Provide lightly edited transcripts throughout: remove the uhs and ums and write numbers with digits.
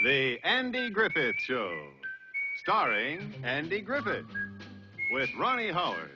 The Andy Griffith Show, starring Andy Griffith, with Ronnie Howard.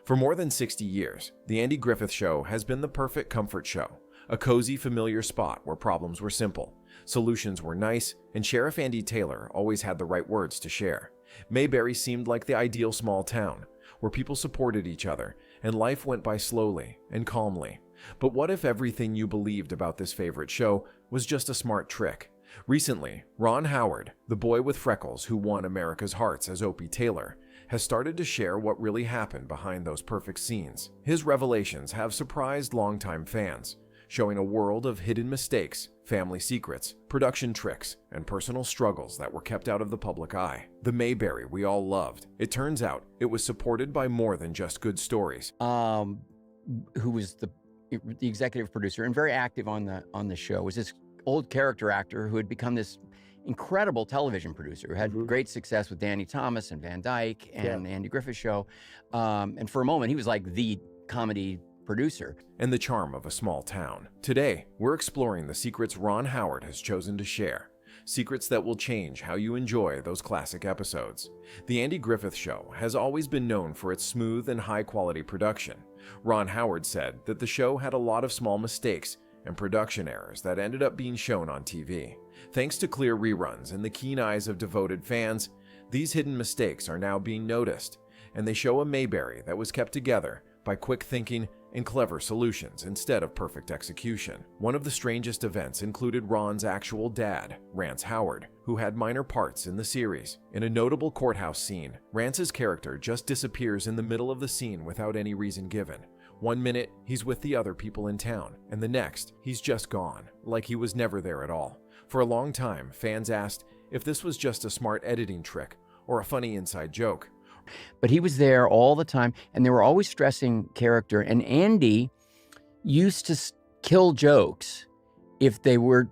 For more than 60 years, The Andy Griffith Show has been the perfect comfort show, a cozy, familiar spot where problems were simple, solutions were nice, and Sheriff Andy Taylor always had the right words to share. Mayberry seemed like the ideal small town, where people supported each other, and life went by slowly and calmly. But what if everything you believed about this favorite show was just a smart trick? Recently, Ron Howard, the boy with freckles who won America's hearts as Opie Taylor, has started to share what really happened behind those perfect scenes. His revelations have surprised longtime fans, showing a world of hidden mistakes, family secrets, production tricks, and personal struggles that were kept out of the public eye. The Mayberry we all loved. It turns out it was supported by more than just good stories. Who was the executive producer and very active on the show was this old character actor who had become this incredible television producer who had great success with Danny Thomas and Van Dyke and the Andy Griffith Show. And for a moment, he was like the comedy producer. And the charm of a small town. Today, we're exploring the secrets Ron Howard has chosen to share. Secrets that will change how you enjoy those classic episodes. The Andy Griffith Show has always been known for its smooth and high-quality production. Ron Howard said that the show had a lot of small mistakes and production errors that ended up being shown on TV. Thanks to clear reruns and the keen eyes of devoted fans, these hidden mistakes are now being noticed, and they show a Mayberry that was kept together by quick thinking and clever solutions instead of perfect execution. One of the strangest events included Ron's actual dad, Rance Howard, who had minor parts in the series. In a notable courthouse scene, Rance's character just disappears in the middle of the scene without any reason given. One minute, he's with the other people in town, and the next, he's just gone, like he was never there at all. For a long time, fans asked if this was just a smart editing trick or a funny inside joke. But he was there all the time, and they were always stressing character. And Andy used to kill jokes if they were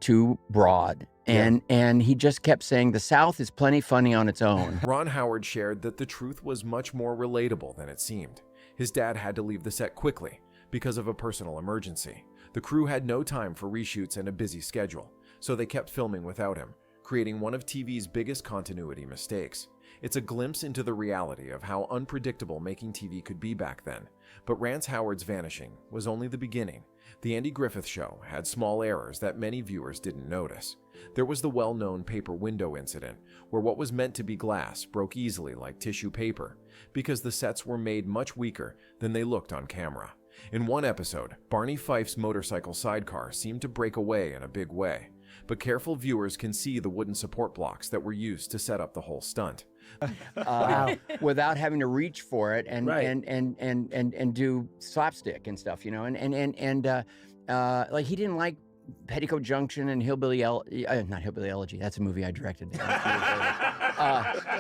too broad. And he just kept saying, the South is plenty funny on its own. Ron Howard shared that the truth was much more relatable than it seemed. His dad had to leave the set quickly because of a personal emergency. The crew had no time for reshoots and a busy schedule, so they kept filming without him, creating one of TV's biggest continuity mistakes. It's a glimpse into the reality of how unpredictable making TV could be back then. But Rance Howard's vanishing was only the beginning. The Andy Griffith Show had small errors that many viewers didn't notice. There was the well-known paper window incident, where what was meant to be glass broke easily like tissue paper, because the sets were made much weaker than they looked on camera. In one episode, Barney Fife's motorcycle sidecar seemed to break away in a big way, but careful viewers can see the wooden support blocks that were used to set up the whole stunt. Without having to reach for it and do slapstick and stuff, you know, like he didn't like Petticoat Junction and not Hillbilly Elegy. That's a movie I directed. He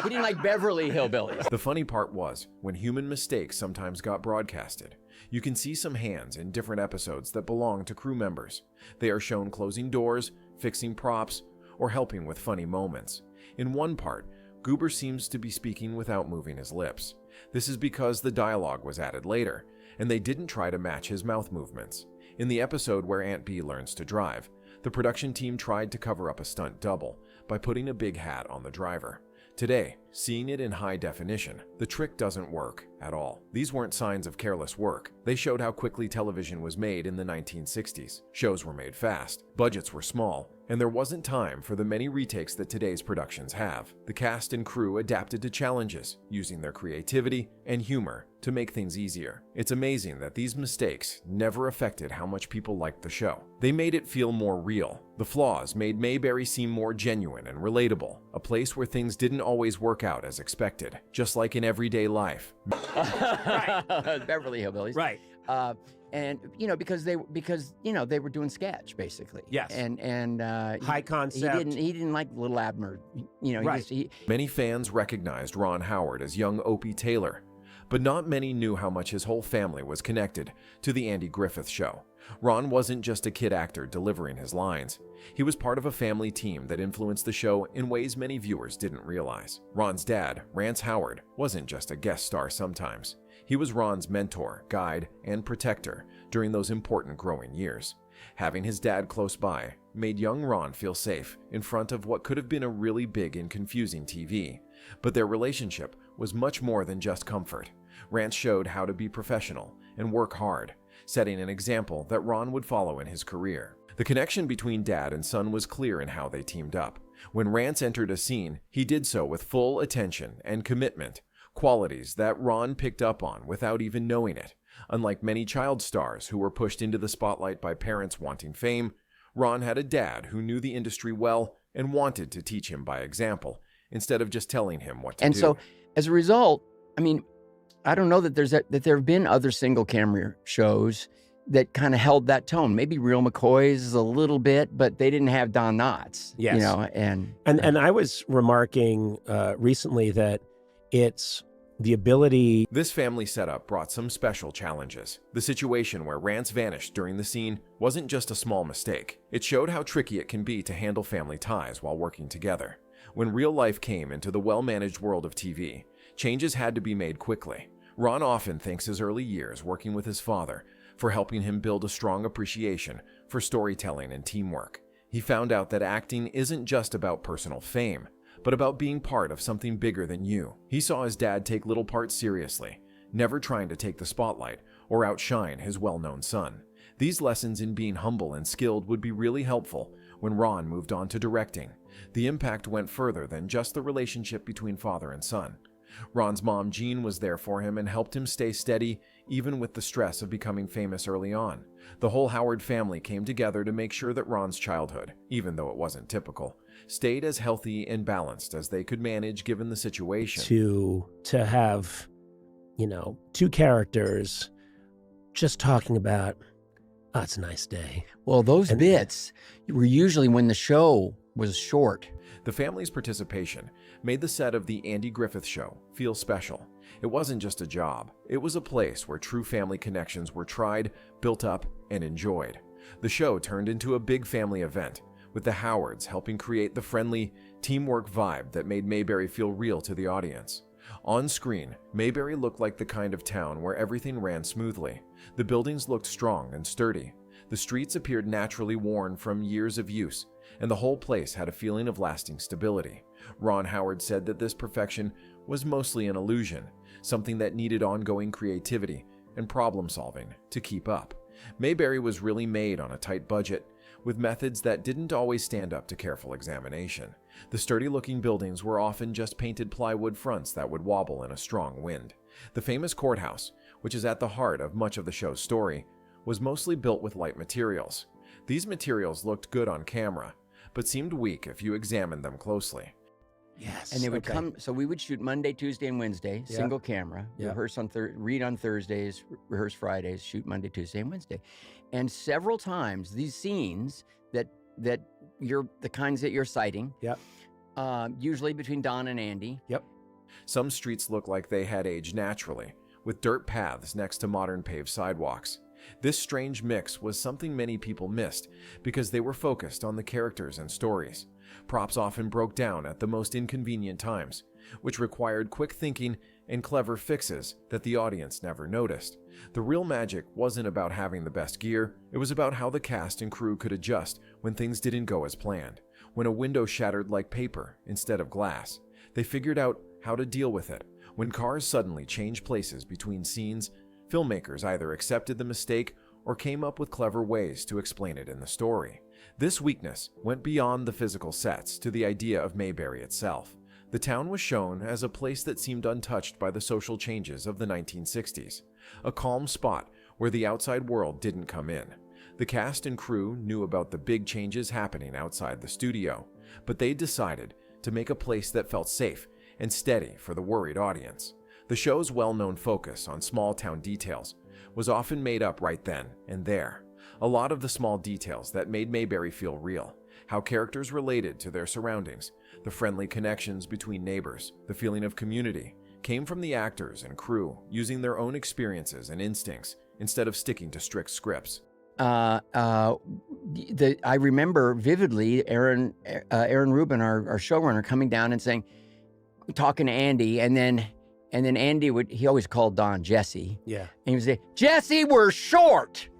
didn't like Beverly Hillbillies. The funny part was when human mistakes sometimes got broadcasted. You can see some hands in different episodes that belong to crew members. They are shown closing doors, fixing props, or helping with funny moments. In one part, Goober seems to be speaking without moving his lips. This is because the dialogue was added later, and they didn't try to match his mouth movements. In the episode where Aunt Bee learns to drive, the production team tried to cover up a stunt double by putting a big hat on the driver. Today, seeing it in high definition, the trick doesn't work at all. These weren't signs of careless work. They showed how quickly television was made in the 1960s. Shows were made fast, budgets were small, and there wasn't time for the many retakes that today's productions have. The cast and crew adapted to challenges, using their creativity and humor to make things easier. It's amazing that these mistakes never affected how much people liked the show. They made it feel more real. The flaws made Mayberry seem more genuine and relatable, a place where things didn't always work out as expected, just like in everyday life. Beverly Hillbillies. Right. And because they were doing sketch basically. Yes. And high concept. He didn't like Little Abner. Right. Many fans recognized Ron Howard as young Opie Taylor, but not many knew how much his whole family was connected to the Andy Griffith Show. Ron wasn't just a kid actor delivering his lines. He was part of a family team that influenced the show in ways many viewers didn't realize. Ron's dad, Rance Howard, wasn't just a guest star sometimes. He was Ron's mentor, guide, and protector during those important growing years. Having his dad close by made young Ron feel safe in front of what could have been a really big and confusing TV. But their relationship was much more than just comfort. Rance showed how to be professional and work hard, setting an example that Ron would follow in his career. The connection between dad and son was clear in how they teamed up. When Rance entered a scene, he did so with full attention and commitment, qualities that Ron picked up on without even knowing it. Unlike many child stars who were pushed into the spotlight by parents wanting fame, Ron had a dad who knew the industry well and wanted to teach him by example, instead of just telling him what to do. And so, as a result, I mean, I don't know that there have been other single camera shows that kind of held that tone. Maybe Real McCoy's a little bit, but they didn't have Don Knotts. Yes. You know, and I was remarking recently that it's the ability. This family setup brought some special challenges. The situation where Rance vanished during the scene wasn't just a small mistake. It showed how tricky it can be to handle family ties while working together. When real life came into the well-managed world of TV, changes had to be made quickly. Ron often thanks his early years working with his father for helping him build a strong appreciation for storytelling and teamwork. He found out that acting isn't just about personal fame, but about being part of something bigger than you. He saw his dad take little parts seriously, never trying to take the spotlight or outshine his well-known son. These lessons in being humble and skilled would be really helpful when Ron moved on to directing. The impact went further than just the relationship between father and son. Ron's mom, Jean, was there for him and helped him stay steady even with the stress of becoming famous early on. The whole Howard family came together to make sure that Ron's childhood, even though it wasn't typical, stayed as healthy and balanced as they could manage given the situation. To have, two characters just talking about, oh, it's a nice day. Well, those bits were usually when the show was short. The family's participation made the set of the Andy Griffith Show feel special. It wasn't just a job. It was a place where true family connections were tried, built up, and enjoyed. The show turned into a big family event, with the Howards helping create the friendly, teamwork vibe that made Mayberry feel real to the audience. On screen, Mayberry looked like the kind of town where everything ran smoothly. The buildings looked strong and sturdy. The streets appeared naturally worn from years of use, and the whole place had a feeling of lasting stability. Ron Howard said that this perfection was mostly an illusion, something that needed ongoing creativity and problem-solving to keep up. Mayberry was really made on a tight budget, with methods that didn't always stand up to careful examination. The sturdy-looking buildings were often just painted plywood fronts that would wobble in a strong wind. The famous courthouse, which is at the heart of much of the show's story, was mostly built with light materials. These materials looked good on camera, but seemed weak if you examined them closely. Yes. And they would come, so we would shoot Monday, Tuesday, and Wednesday, single camera, rehearse on read on Thursdays, rehearse Fridays, shoot Monday, Tuesday, and Wednesday. And several times, these scenes that you're, the kinds that you're citing, usually between Don and Andy. Some streets look like they had aged naturally, with dirt paths next to modern paved sidewalks. This strange mix was something many people missed because they were focused on the characters and stories. Props often broke down at the most inconvenient times, which required quick thinking and clever fixes that the audience never noticed. The real magic wasn't about having the best gear, it was about how the cast and crew could adjust when things didn't go as planned. When a window shattered like paper instead of glass, they figured out how to deal with it. When cars suddenly changed places between scenes, filmmakers either accepted the mistake or came up with clever ways to explain it in the story. This weakness went beyond the physical sets to the idea of Mayberry itself. The town was shown as a place that seemed untouched by the social changes of the 1960s, a calm spot where the outside world didn't come in. The cast and crew knew about the big changes happening outside the studio, but they decided to make a place that felt safe and steady for the worried audience. The show's well-known focus on small-town details was often made up right then and there. A lot of the small details that made Mayberry feel real, how characters related to their surroundings, the friendly connections between neighbors, the feeling of community, came from the actors and crew using their own experiences and instincts instead of sticking to strict scripts. I remember vividly Aaron Rubin, our showrunner, coming down and saying, talking to Andy, and then Andy he always called Don Jesse. Yeah. And he would say, "Jesse, we're short."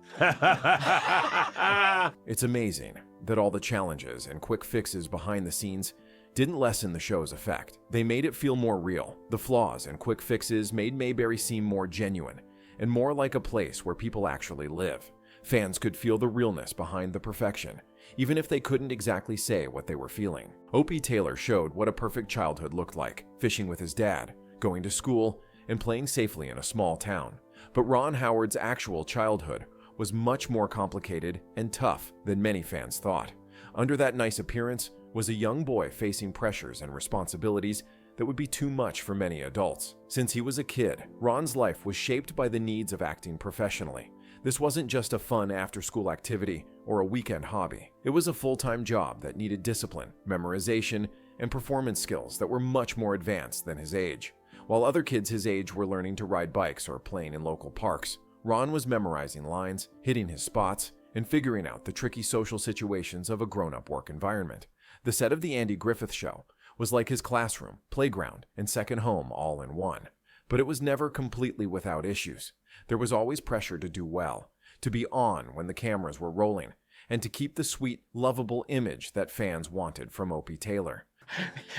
It's amazing. that all the challenges and quick fixes behind the scenes didn't lessen the show's effect. They made it feel more real. The flaws and quick fixes made Mayberry seem more genuine and more like a place where people actually live. Fans could feel the realness behind the perfection, even if they couldn't exactly say what they were feeling. Opie Taylor showed what a perfect childhood looked like, fishing with his dad, going to school, and playing safely in a small town. But Ron Howard's actual childhood was much more complicated and tough than many fans thought. Under that nice appearance was a young boy facing pressures and responsibilities that would be too much for many adults. Since he was a kid, Ron's life was shaped by the needs of acting professionally. This wasn't just a fun after-school activity or a weekend hobby. It was a full-time job that needed discipline, memorization, and performance skills that were much more advanced than his age. While other kids his age were learning to ride bikes or playing in local parks, Ron was memorizing lines, hitting his spots, and figuring out the tricky social situations of a grown-up work environment. The set of The Andy Griffith Show was like his classroom, playground, and second home all in one. But it was never completely without issues. There was always pressure to do well, to be on when the cameras were rolling, and to keep the sweet, lovable image that fans wanted from Opie Taylor.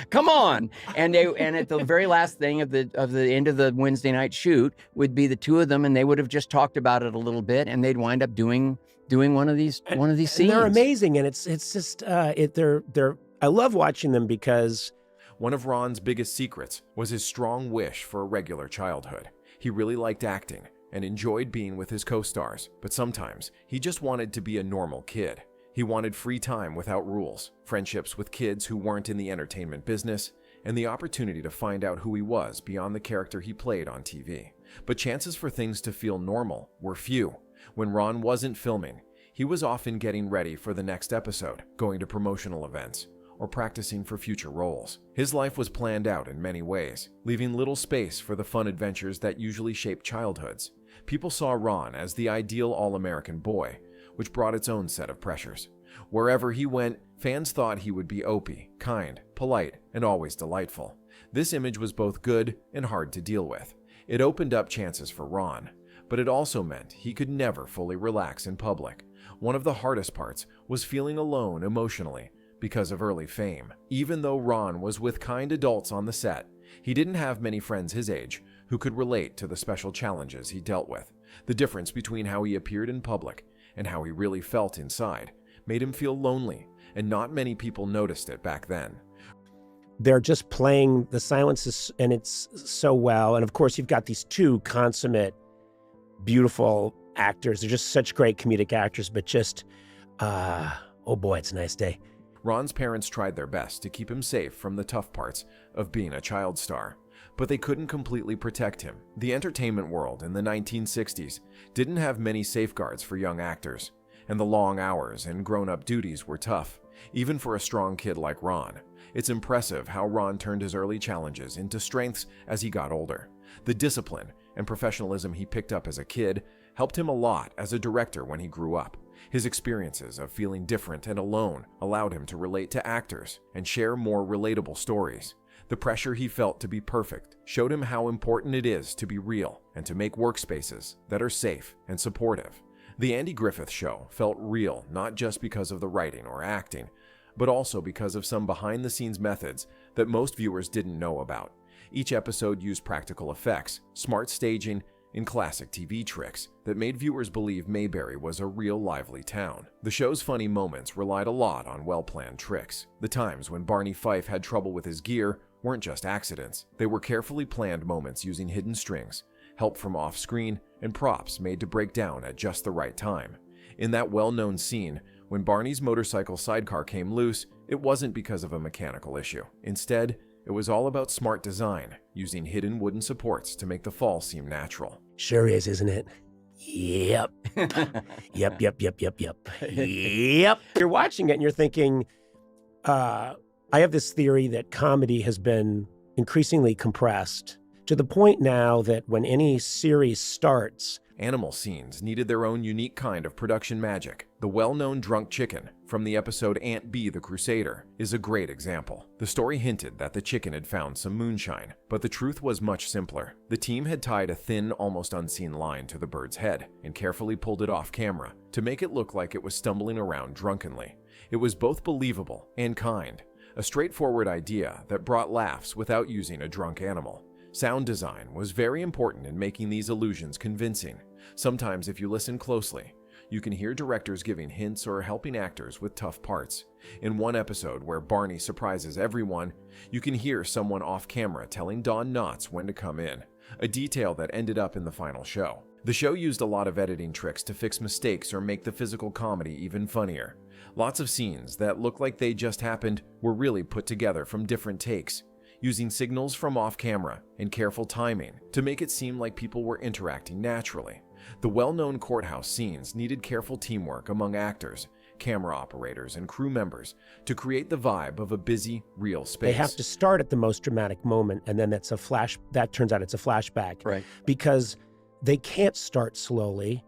Come on. And at the very last thing of the end of the Wednesday night shoot would be the two of them, and they would have just talked about it a little bit, and they'd wind up doing one of these scenes. And they're amazing, and it's just I love watching them because one of Ron's biggest secrets was his strong wish for a regular childhood. He really liked acting and enjoyed being with his co-stars, but sometimes he just wanted to be a normal kid. He wanted free time without rules, friendships with kids who weren't in the entertainment business, and the opportunity to find out who he was beyond the character he played on TV. But chances for things to feel normal were few. When Ron wasn't filming, he was often getting ready for the next episode, going to promotional events, or practicing for future roles. His life was planned out in many ways, leaving little space for the fun adventures that usually shape childhoods. People saw Ron as the ideal all-American boy, which brought its own set of pressures. Wherever he went, fans thought he would be Opie, kind, polite, and always delightful. This image was both good and hard to deal with. It opened up chances for Ron, but it also meant he could never fully relax in public. One of the hardest parts was feeling alone emotionally because of early fame. Even though Ron was with kind adults on the set, he didn't have many friends his age who could relate to the special challenges he dealt with. The difference between how he appeared in public and how he really felt inside made him feel lonely, and not many people noticed it back then. they're just playing the silences, and it's so well. And of course, you've got these two consummate, beautiful actors. They're just such great comedic actors, but just, oh boy, it's a nice day. Ron's parents tried their best to keep him safe from the tough parts of being a child star, but they couldn't completely protect him. The entertainment world in the 1960s didn't have many safeguards for young actors, and the long hours and grown-up duties were tough, even for a strong kid like Ron. It's impressive how Ron turned his early challenges into strengths as he got older. The discipline and professionalism he picked up as a kid helped him a lot as a director when he grew up. His experiences of feeling different and alone allowed him to relate to actors and share more relatable stories. The pressure he felt to be perfect showed him how important it is to be real and to make workspaces that are safe and supportive. The Andy Griffith Show felt real not just because of the writing or acting, but also because of some behind-the-scenes methods that most viewers didn't know about. Each episode used practical effects, smart staging, and classic TV tricks that made viewers believe Mayberry was a real lively town. The show's funny moments relied a lot on well-planned tricks. The times when Barney Fife had trouble with his gear weren't just accidents. They were carefully planned moments using hidden strings, help from off-screen, and props made to break down at just the right time. In that well-known scene, when Barney's motorcycle sidecar came loose, it wasn't because of a mechanical issue. Instead, it was all about smart design, using hidden wooden supports to make the fall seem natural. Sure is, isn't it? Yep. Yep. Yep. You're watching it and you're thinking, I have this theory that comedy has been increasingly compressed to the point now that when any series starts, animal scenes needed their own unique kind of production magic. The well-known drunk chicken from the episode Aunt Bee the Crusader is a great example. The story hinted that the chicken had found some moonshine, but the truth was much simpler. The team had tied a thin, almost unseen line to the bird's head and carefully pulled it off camera to make it look like it was stumbling around drunkenly. It was both believable and kind, a straightforward idea that brought laughs without using a drunk animal. Sound design was very important in making these illusions convincing. Sometimes, if you listen closely, you can hear directors giving hints or helping actors with tough parts. In one episode where Barney surprises everyone, you can hear someone off camera telling Don Knotts when to come in, a detail that ended up in the final show. The show used a lot of editing tricks to fix mistakes or make the physical comedy even funnier. Lots of scenes that looked like they just happened were really put together from different takes, using signals from off camera and careful timing to make it seem like people were interacting naturally. The well-known courthouse scenes needed careful teamwork among actors, camera operators, and crew members to create the vibe of a busy, real space. They have to start at the most dramatic moment, and then that turns out it's a flashback. Right. Because they can't start slowly.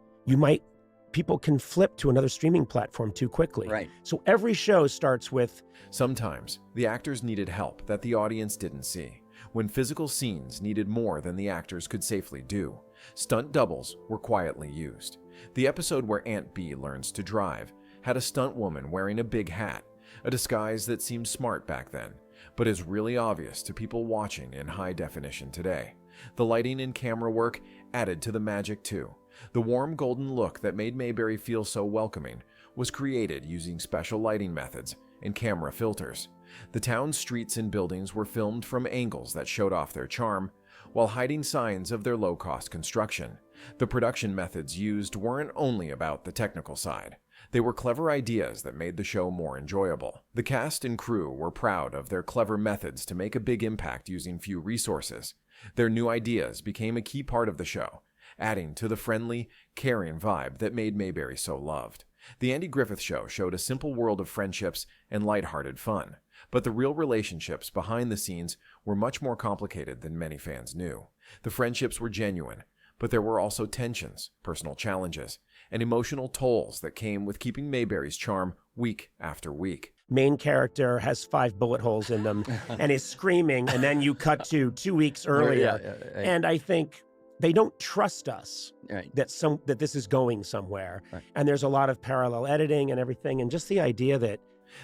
People can flip to another streaming platform too quickly. Right. So every show starts with... Sometimes, the actors needed help that the audience didn't see. When physical scenes needed more than the actors could safely do, stunt doubles were quietly used. The episode where Aunt Bee learns to drive had a stunt woman wearing a big hat, a disguise that seemed smart back then, but is really obvious to people watching in high definition today. The lighting and camera work added to the magic too. The warm golden look that made Mayberry feel so welcoming was created using special lighting methods and camera filters. The town's streets and buildings were filmed from angles that showed off their charm, while hiding signs of their low-cost construction. The production methods used weren't only about the technical side. They were clever ideas that made the show more enjoyable. The cast and crew were proud of their clever methods to make a big impact using few resources. Their new ideas became a key part of the show, adding to the friendly, caring vibe that made Mayberry so loved. The Andy Griffith Show showed a simple world of friendships and lighthearted fun, but the real relationships behind the scenes were much more complicated than many fans knew. The friendships were genuine, but there were also tensions, personal challenges, and emotional tolls that came with keeping Mayberry's charm week after week. Main character has 5 bullet holes in them and is screaming, and then you cut to 2 weeks earlier. And I think they don't trust us that this is going somewhere. Right. And there's a lot of parallel editing and everything, and just the idea that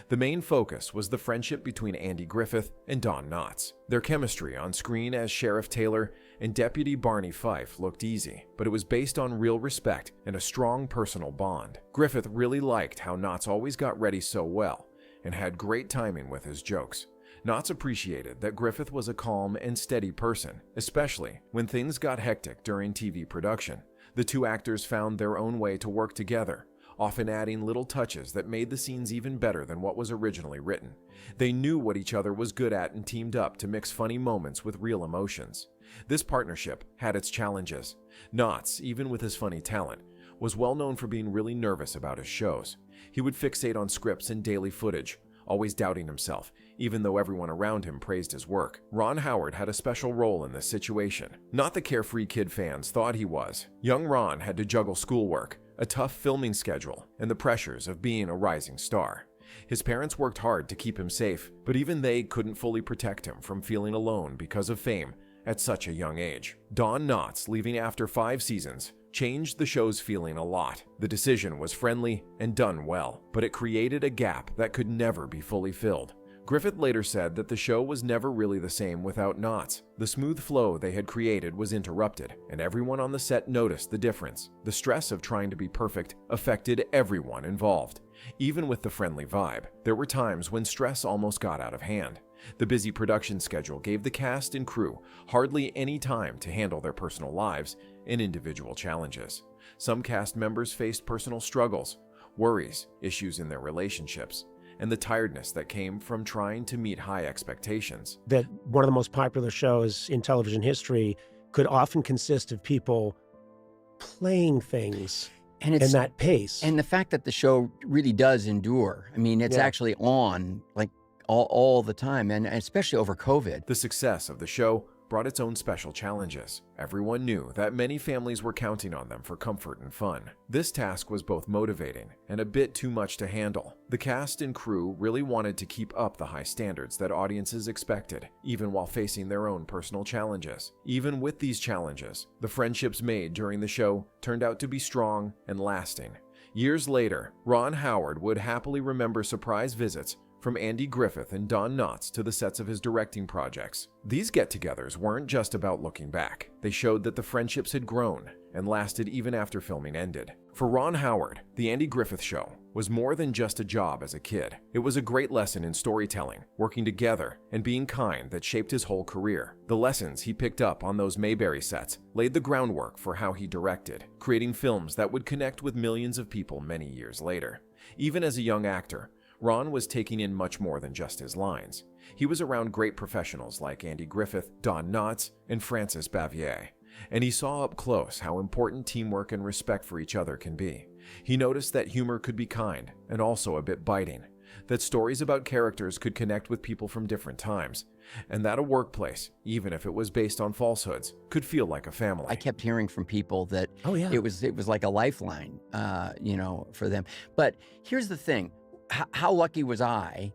the main focus was the friendship between Andy Griffith and Don Knotts. Their chemistry on screen as Sheriff Taylor and Deputy Barney Fife looked easy, but it was based on real respect and a strong personal bond. Griffith really liked how Knotts always got ready so well and had great timing with his jokes. Knotts appreciated that Griffith was a calm and steady person, especially when things got hectic during TV production. The two actors found their own way to work together, often adding little touches that made the scenes even better than what was originally written. They knew what each other was good at and teamed up to mix funny moments with real emotions. This partnership had its challenges. Knotts, even with his funny talent, was well known for being really nervous about his shows. He would fixate on scripts and daily footage, always doubting himself, even though everyone around him praised his work. Ron Howard had a special role in this situation. Not the carefree kid fans thought he was. Young Ron had to juggle schoolwork, a tough filming schedule, and the pressures of being a rising star. His parents worked hard to keep him safe, but even they couldn't fully protect him from feeling alone because of fame at such a young age. Don Knotts, leaving after 5 seasons, changed the show's feeling a lot. The decision was friendly and done well, but it created a gap that could never be fully filled. Griffith later said that the show was never really the same without Knotts. The smooth flow they had created was interrupted, and everyone on the set noticed the difference. The stress of trying to be perfect affected everyone involved. Even with the friendly vibe, there were times when stress almost got out of hand. The busy production schedule gave the cast and crew hardly any time to handle their personal lives and individual challenges. Some cast members faced personal struggles, worries, issues in their relationships, and the tiredness that came from trying to meet high expectations. That one of the most popular shows in television history could often consist of people playing things in that pace. And the fact that the show really does endure. I mean, it's actually on like all the time, and especially over COVID. The success of the show brought its own special challenges. Everyone knew that many families were counting on them for comfort and fun. This task was both motivating and a bit too much to handle. The cast and crew really wanted to keep up the high standards that audiences expected, even while facing their own personal challenges. Even with these challenges, the friendships made during the show turned out to be strong and lasting. Years later, Ron Howard would happily remember surprise visits from Andy Griffith and Don Knotts to the sets of his directing projects. These get-togethers weren't just about looking back. They showed that the friendships had grown and lasted even after filming ended. For Ron Howard, The Andy Griffith Show was more than just a job as a kid. It was a great lesson in storytelling, working together, and being kind that shaped his whole career. The lessons he picked up on those Mayberry sets laid the groundwork for how he directed, creating films that would connect with millions of people many years later. Even as a young actor, Ron was taking in much more than just his lines. He was around great professionals like Andy Griffith, Don Knotts, and Francis Bavier, and he saw up close how important teamwork and respect for each other can be. He noticed that humor could be kind and also a bit biting, that stories about characters could connect with people from different times, and that a workplace, even if it was based on falsehoods, could feel like a family. I kept hearing from people that yeah. it was like a lifeline, for them. But here's the thing. How lucky was I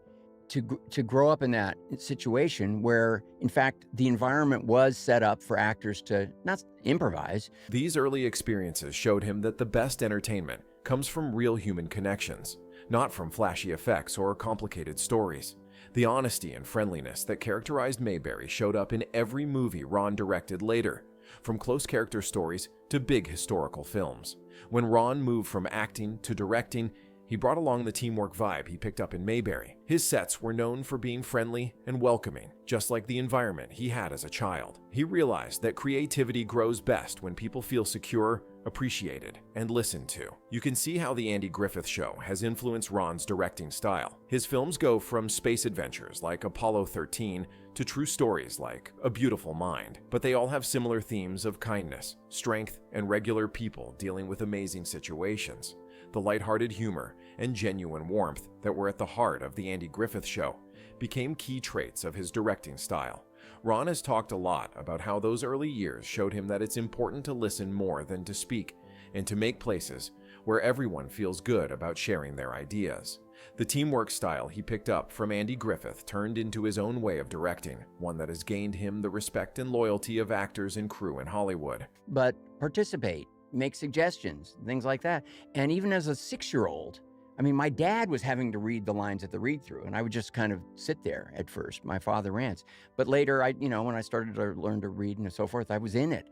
to grow up in that situation where, in fact, the environment was set up for actors to not improvise. These early experiences showed him that the best entertainment comes from real human connections, not from flashy effects or complicated stories. The honesty and friendliness that characterized Mayberry showed up in every movie Ron directed later, from close character stories to big historical films. When Ron moved from acting to directing, he brought along the teamwork vibe he picked up in Mayberry. His sets were known for being friendly and welcoming, just like the environment he had as a child. He realized that creativity grows best when people feel secure, appreciated, and listened to. You can see how The Andy Griffith Show has influenced Ron's directing style. His films go from space adventures like Apollo 13 to true stories like A Beautiful Mind, but they all have similar themes of kindness, strength, and regular people dealing with amazing situations. The lighthearted humor and genuine warmth that were at the heart of The Andy Griffith Show became key traits of his directing style. Ron has talked a lot about how those early years showed him that it's important to listen more than to speak, and to make places where everyone feels good about sharing their ideas. The teamwork style he picked up from Andy Griffith turned into his own way of directing, one that has gained him the respect and loyalty of actors and crew in Hollywood. But participate. Make suggestions, things like that. And even as a 6-year-old, I mean, my dad was having to read the lines at the read-through, and I would just kind of sit there at first. My father rants. But later, when I started to learn to read and so forth, I was in it.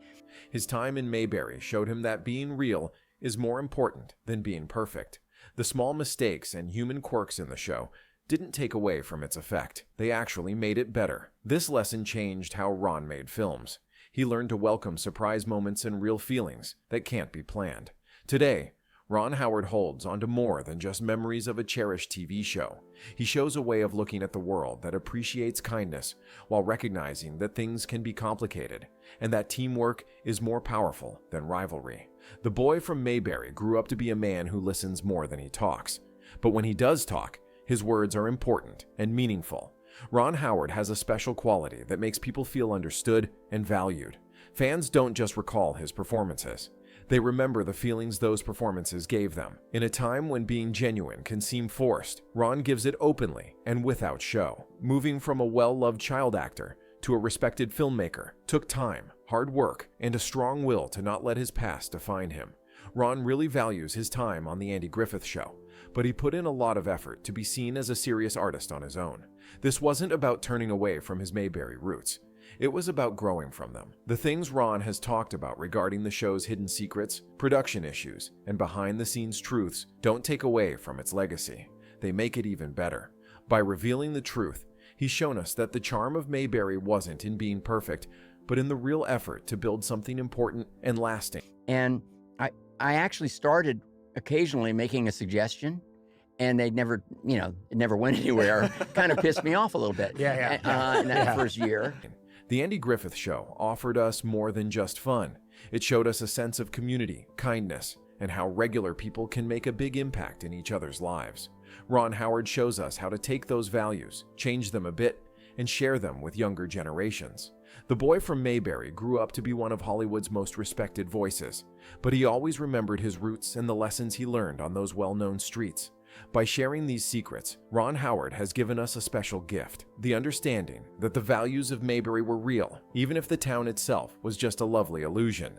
His time in Mayberry showed him that being real is more important than being perfect. The small mistakes and human quirks in the show didn't take away from its effect. They actually made it better. This lesson changed how Ron made films. He learned to welcome surprise moments and real feelings that can't be planned. Today, Ron Howard holds onto more than just memories of a cherished TV show. He shows a way of looking at the world that appreciates kindness while recognizing that things can be complicated and that teamwork is more powerful than rivalry. The boy from Mayberry grew up to be a man who listens more than he talks. But when he does talk, his words are important and meaningful. Ron Howard has a special quality that makes people feel understood and valued. Fans don't just recall his performances. They remember the feelings those performances gave them. In a time when being genuine can seem forced, Ron gives it openly and without show. Moving from a well-loved child actor to a respected filmmaker took time, hard work, and a strong will to not let his past define him. Ron really values his time on The Andy Griffith Show, but he put in a lot of effort to be seen as a serious artist on his own. This wasn't about turning away from his Mayberry roots. It was about growing from them. The things Ron has talked about regarding the show's hidden secrets, production issues, and behind-the-scenes truths don't take away from its legacy. They make it even better. By revealing the truth, he's shown us that the charm of Mayberry wasn't in being perfect, but in the real effort to build something important and lasting. And I actually started occasionally making a suggestion, and they never, it never went anywhere. Kind of pissed me off a little bit. In that first year. The Andy Griffith Show offered us more than just fun. It showed us a sense of community, kindness, and how regular people can make a big impact in each other's lives. Ron Howard shows us how to take those values, change them a bit, and share them with younger generations. The boy from Mayberry grew up to be one of Hollywood's most respected voices, but he always remembered his roots and the lessons he learned on those well-known streets. By sharing these secrets, Ron Howard has given us a special gift, the understanding that the values of Mayberry were real, even if the town itself was just a lovely illusion.